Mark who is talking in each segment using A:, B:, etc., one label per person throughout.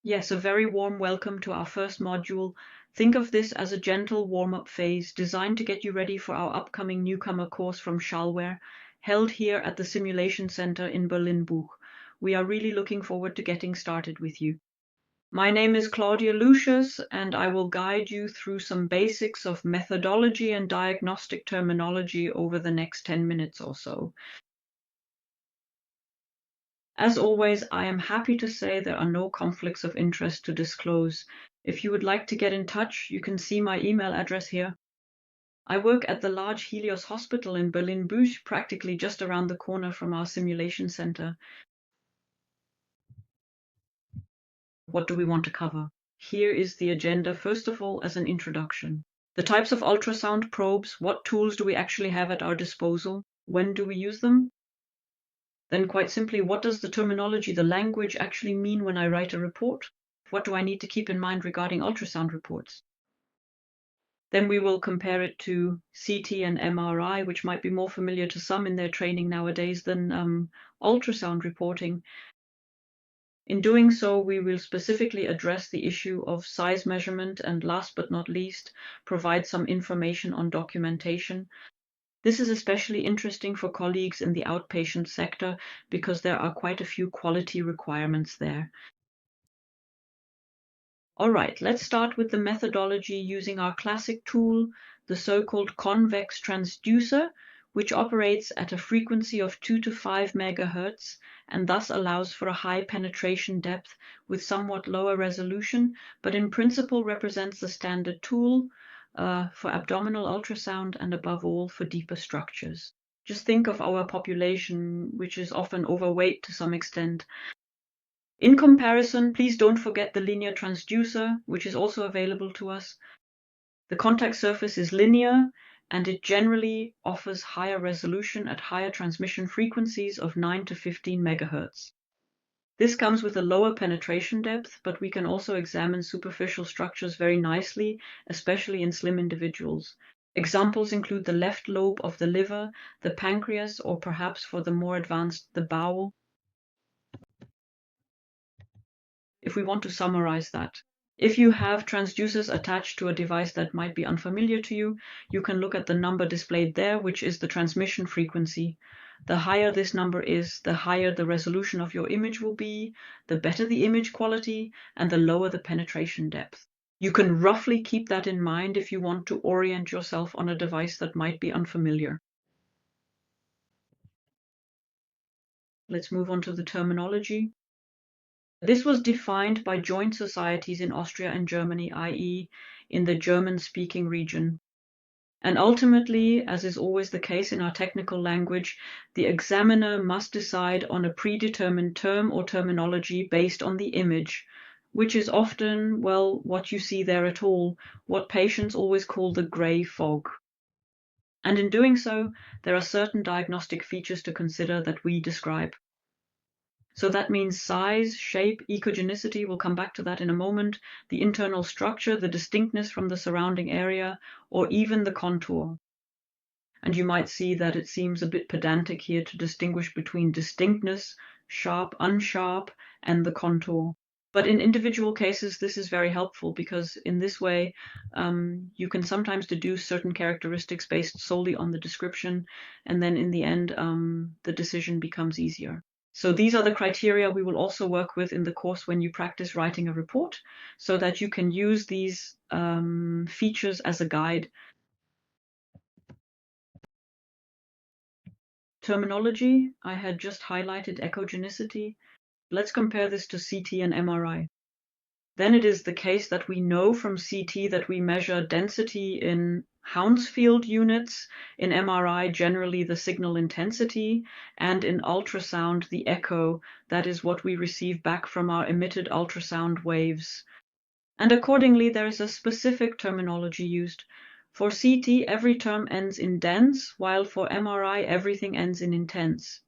A: Yes, a very warm welcome to our first module. Think of this as a gentle warm-up phase designed to get you ready for our upcoming newcomer course from Schallware, held here at the Simulation Center in Berlin-Buch. We are really looking forward to getting started with you. My name is Claudia Lucius, and I will guide you through some basics of methodology and diagnostic terminology over the next 10 minutes or so. As always, I am happy to say there are no conflicts of interest to disclose. If you would like to get in touch, you can see my email address here. I work at the large Helios Hospital in Berlin-Buch, practically just around the corner from our simulation center. What do we want to cover? Here is the agenda, first of all, as an introduction. The types of ultrasound probes, what tools do we actually have at our disposal? When do we use them? Then quite simply, what does the terminology, the language actually mean when I write a report? What do I need to keep in mind regarding ultrasound reports? Then we will compare it to CT and MRI, which might be more familiar to some in their training nowadays than ultrasound reporting. In doing so, we will specifically address the issue of size measurement and, last but not least, provide some information on documentation. This is especially interesting for colleagues in the outpatient sector because there are quite a few quality requirements there. All right, let's start with the methodology using our classic tool, the so-called convex transducer, which operates at a frequency of 2 to 5 megahertz and thus allows for a high penetration depth with somewhat lower resolution, but in principle represents the standard tool for abdominal ultrasound and above all for deeper structures. Just think of our population, which is often overweight to some extent. In comparison, please don't forget the linear transducer, which is also available to us. The contact surface is linear, and it generally offers higher resolution at higher transmission frequencies of 9 to 15 megahertz. This comes with a lower penetration depth, but we can also examine superficial structures very nicely, especially in slim individuals. Examples include the left lobe of the liver, the pancreas, or perhaps for the more advanced, the bowel. If we want to summarize that, if you have transducers attached to a device that might be unfamiliar to you, you can look at the number displayed there, which is the transmission frequency. The higher this number is, the higher the resolution of your image will be, the better the image quality, and the lower the penetration depth. You can roughly keep that in mind if you want to orient yourself on a device that might be unfamiliar. Let's move on to the terminology. This was defined by joint societies in Austria and Germany, i.e., in the German-speaking region. And ultimately, as is always the case in our technical language, the examiner must decide on a predetermined term or terminology based on the image, which is often, well, what you see there at all, what patients always call the gray fog. And in doing so, there are certain diagnostic features to consider that we describe. So that means size, shape, echogenicity, we'll come back to that in a moment, the internal structure, the distinctness from the surrounding area, or even the contour. And you might see that it seems a bit pedantic here to distinguish between distinctness, sharp, unsharp, and the contour. But in individual cases, this is very helpful because in this way, you can sometimes deduce certain characteristics based solely on the description, and then in the end, the decision becomes easier. So these are the criteria we will also work with in the course when you practice writing a report, so that you can use these features as a guide. Terminology, I had just highlighted echogenicity. Let's compare this to CT and MRI. Then it is the case that we know from CT that we measure density in Hounsfield units, in MRI generally the signal intensity, and in ultrasound the echo, that is what we receive back from our emitted ultrasound waves. And accordingly there is a specific terminology used. For CT every term ends in dense, while for MRI everything ends in intense.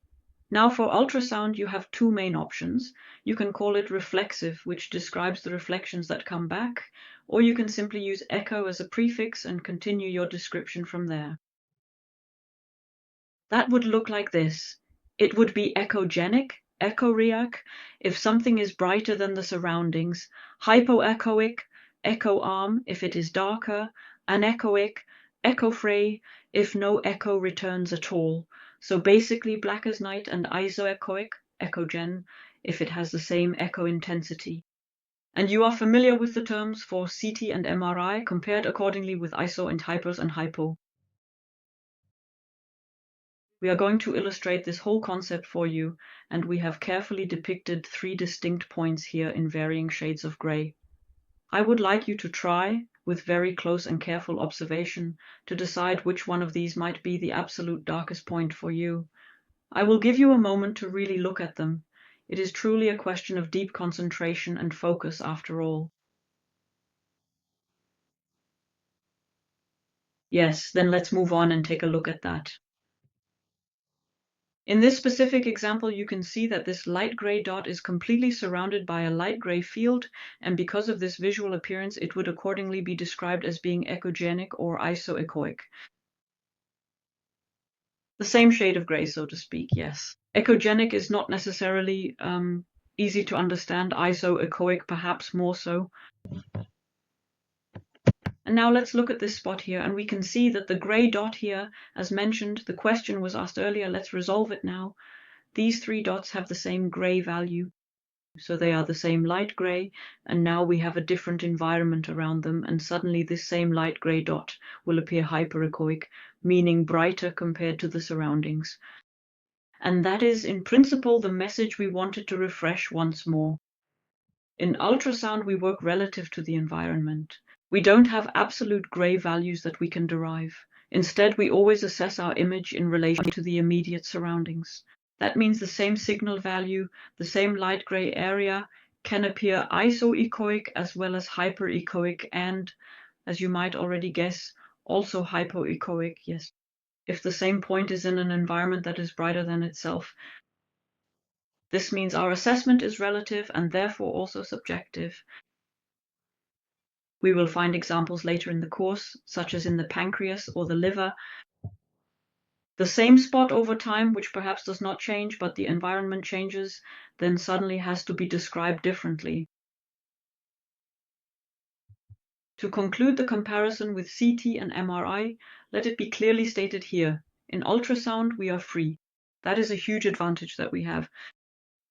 A: Now for ultrasound you have two main options. You can call it reflexive, which describes the reflections that come back, or you can simply use echo as a prefix and continue your description from there. That would look like this. It would be echogenic, echoreac, if something is brighter than the surroundings, hypoechoic, echoarm if it is darker, anechoic, echofray if no echo returns at all. So basically black as night, and isoechoic, echogen, if it has the same echo intensity. And you are familiar with the terms for CT and MRI, compared accordingly with iso and hypers and hypo. We are going to illustrate this whole concept for you, and we have carefully depicted 3 distinct points here in varying shades of gray. I would like you to try, with very close and careful observation, to decide which one of these might be the absolute darkest point for you. I will give you a moment to really look at them. It is truly a question of deep concentration and focus after all. Yes, then let's move on and take a look at that. In this specific example, you can see that this light gray dot is completely surrounded by a light gray field, and because of this visual appearance, it would accordingly be described as being echogenic or isoechoic. The same shade of gray, so to speak, yes. Echogenic is not necessarily easy to understand, isoechoic perhaps more so. And now let's look at this spot here, and we can see that the gray dot here, as mentioned, the question was asked earlier, let's resolve it now. These 3 dots have the same gray value, so they are the same light gray, and now we have a different environment around them, and suddenly this same light gray dot will appear hyperechoic, meaning brighter compared to the surroundings. And that is, in principle, the message we wanted to refresh once more. In ultrasound, we work relative to the environment. We don't have absolute gray values that we can derive. Instead, we always assess our image in relation to the immediate surroundings. That means the same signal value, the same light gray area, can appear isoechoic as well as hyperechoic and, as you might already guess, also hypoechoic, yes, if the same point is in an environment that is brighter than itself. This means our assessment is relative and therefore also subjective. We will find examples later in the course, such as in the pancreas or the liver. The same spot over time, which perhaps does not change, but the environment changes, then suddenly has to be described differently. To conclude the comparison with CT and MRI, let it be clearly stated here. In ultrasound, we are free. That is a huge advantage that we have.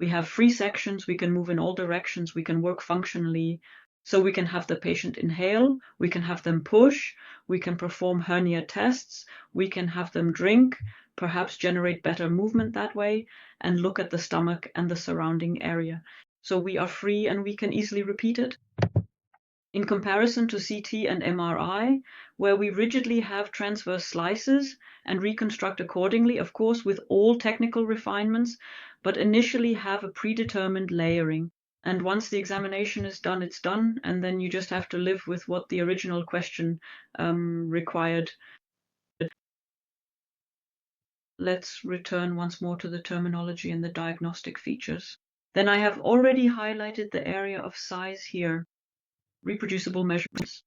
A: We have free sections, we can move in all directions, we can work functionally. So we can have the patient inhale, we can have them push, we can perform hernia tests, we can have them drink, perhaps generate better movement that way, and look at the stomach and the surrounding area. So we are free and we can easily repeat it. In comparison to CT and MRI, where we rigidly have transverse slices and reconstruct accordingly, of course, with all technical refinements, but initially have a predetermined layering. And once the examination is done, it's done, and then you just have to live with what the original question required. Let's return once more to the terminology and the diagnostic features. Then I have already highlighted the area of size here. Reproducible measurements.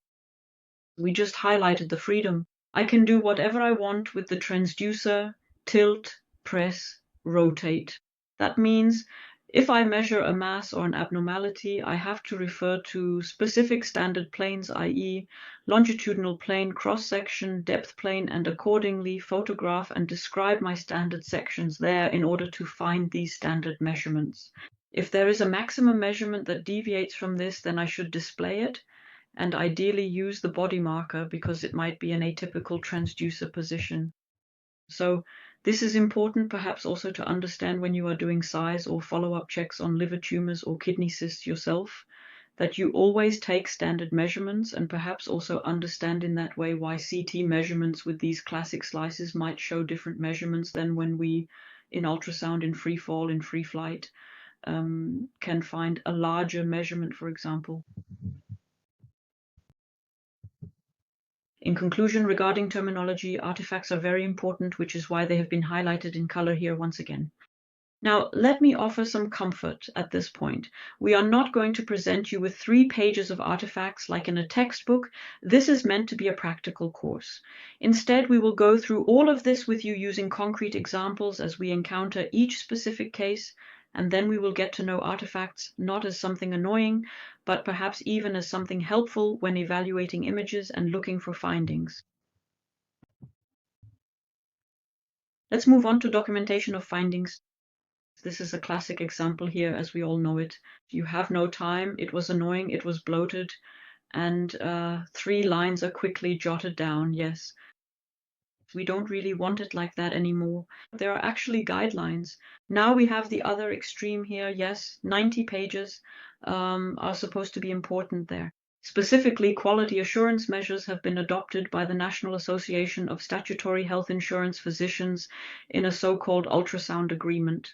A: We just highlighted the freedom. I can do whatever I want with the transducer, tilt, press, rotate. That means if I measure a mass or an abnormality, I have to refer to specific standard planes, i.e. longitudinal plane, cross-section, depth plane, and accordingly photograph and describe my standard sections there in order to find these standard measurements. If there is a maximum measurement that deviates from this, then I should display it, and ideally use the body marker because it might be an atypical transducer position. So this is important perhaps also to understand when you are doing size or follow-up checks on liver tumors or kidney cysts yourself, that you always take standard measurements, and perhaps also understand in that way why CT measurements with these classic slices might show different measurements than when we, in ultrasound, in free fall, in free flight, can find a larger measurement, for example. In conclusion, regarding terminology, artifacts are very important, which is why they have been highlighted in color here once again. Now, let me offer some comfort at this point. We are not going to present you with 3 pages of artifacts like in a textbook. This is meant to be a practical course. Instead, we will go through all of this with you using concrete examples as we encounter each specific case, and then we will get to know artifacts not as something annoying, but perhaps even as something helpful when evaluating images and looking for findings. Let's move on to documentation of findings. This is a classic example here, as we all know it. You have no time, it was annoying, it was bloated, and 3 lines are quickly jotted down. Yes, we don't really want it like that anymore. There are actually guidelines. Now we have the other extreme here. Yes, 90 pages are supposed to be important there. Specifically, quality assurance measures have been adopted by the National Association of Statutory Health Insurance Physicians in a so-called ultrasound agreement.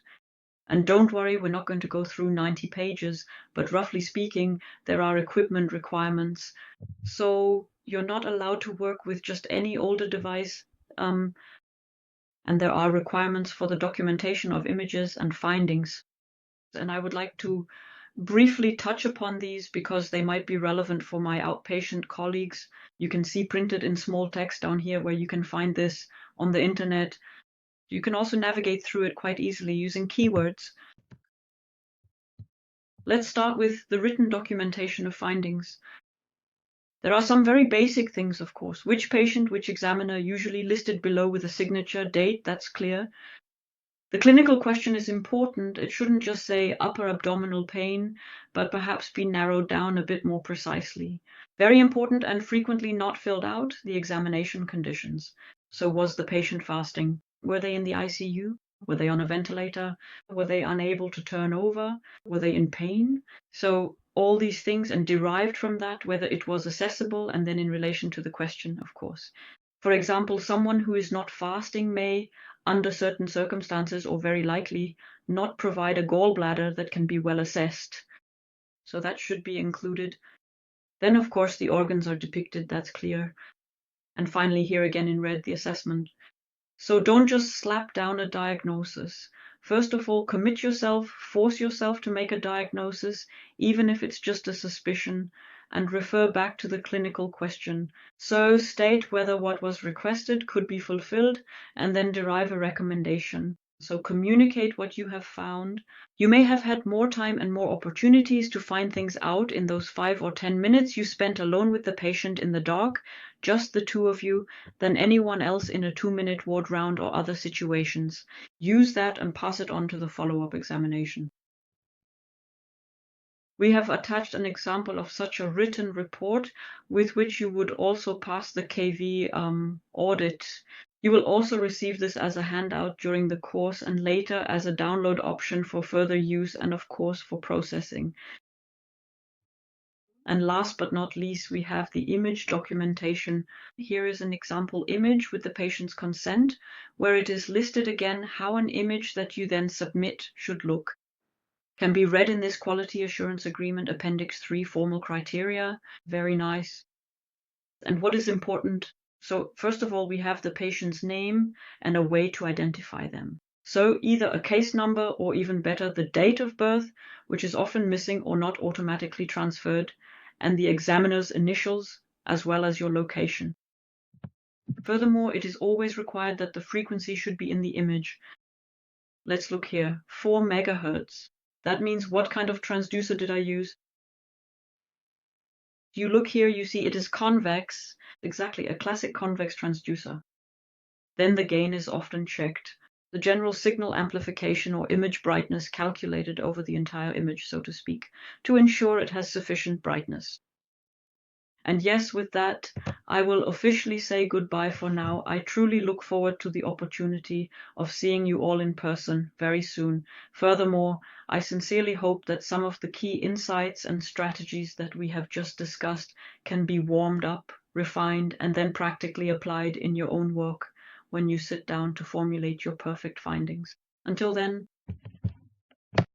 A: And don't worry, we're not going to go through 90 pages, but roughly speaking, there are equipment requirements. So you're not allowed to work with just any older device, and there are requirements for the documentation of images and findings. And I would like to briefly touch upon these because they might be relevant for my outpatient colleagues. You can see printed in small text down here where you can find this on the internet. You can also navigate through it quite easily using keywords. Let's start with the written documentation of findings. There are some very basic things, of course. Which patient, which examiner, usually listed below with a signature, date, that's clear. The clinical question is important. It shouldn't just say upper abdominal pain, but perhaps be narrowed down a bit more precisely. Very important and frequently not filled out, the examination conditions. So was the patient fasting? Were they in the ICU? Were they on a ventilator? Were they unable to turn over? Were they in pain? So all these things, and derived from that whether it was accessible, and then in relation to the question, of course. For example, someone who is not fasting may, under certain circumstances, or very likely, not provide a gallbladder that can be well assessed. So that should be included. Then, of course, the organs are depicted, that's clear. And finally, here again in red, the assessment. So don't just slap down a diagnosis. First of all, commit yourself, force yourself to make a diagnosis, even if it's just a suspicion, and refer back to the clinical question. So state whether what was requested could be fulfilled, and then derive a recommendation. So communicate what you have found. You may have had more time and more opportunities to find things out in those 5 or 10 minutes you spent alone with the patient in the dark, just the two of you, than anyone else in a 2-minute ward round or other situations. Use that and pass it on to the follow-up examination. We have attached an example of such a written report with which you would also pass the KV audit. You will also receive this as a handout during the course and later as a download option for further use and of course for processing. And last but not least, we have the image documentation. Here is an example image with the patient's consent, where it is listed again how an image that you then submit should look. Can be read in this Quality Assurance Agreement Appendix 3 formal criteria. Very nice. And what is important? So first of all, we have the patient's name and a way to identify them. So either a case number or even better, the date of birth, which is often missing or not automatically transferred, and the examiner's initials, as well as your location. Furthermore, it is always required that the frequency should be in the image. Let's look here, 4 megahertz. That means what kind of transducer did I use? You look here, you see it is convex, exactly a classic convex transducer. Then the gain is often checked. The general signal amplification or image brightness calculated over the entire image, so to speak, to ensure it has sufficient brightness. And yes, with that, I will officially say goodbye for now. I truly look forward to the opportunity of seeing you all in person very soon. Furthermore, I sincerely hope that some of the key insights and strategies that we have just discussed can be warmed up, refined, and then practically applied in your own work when you sit down to formulate your perfect findings. Until then,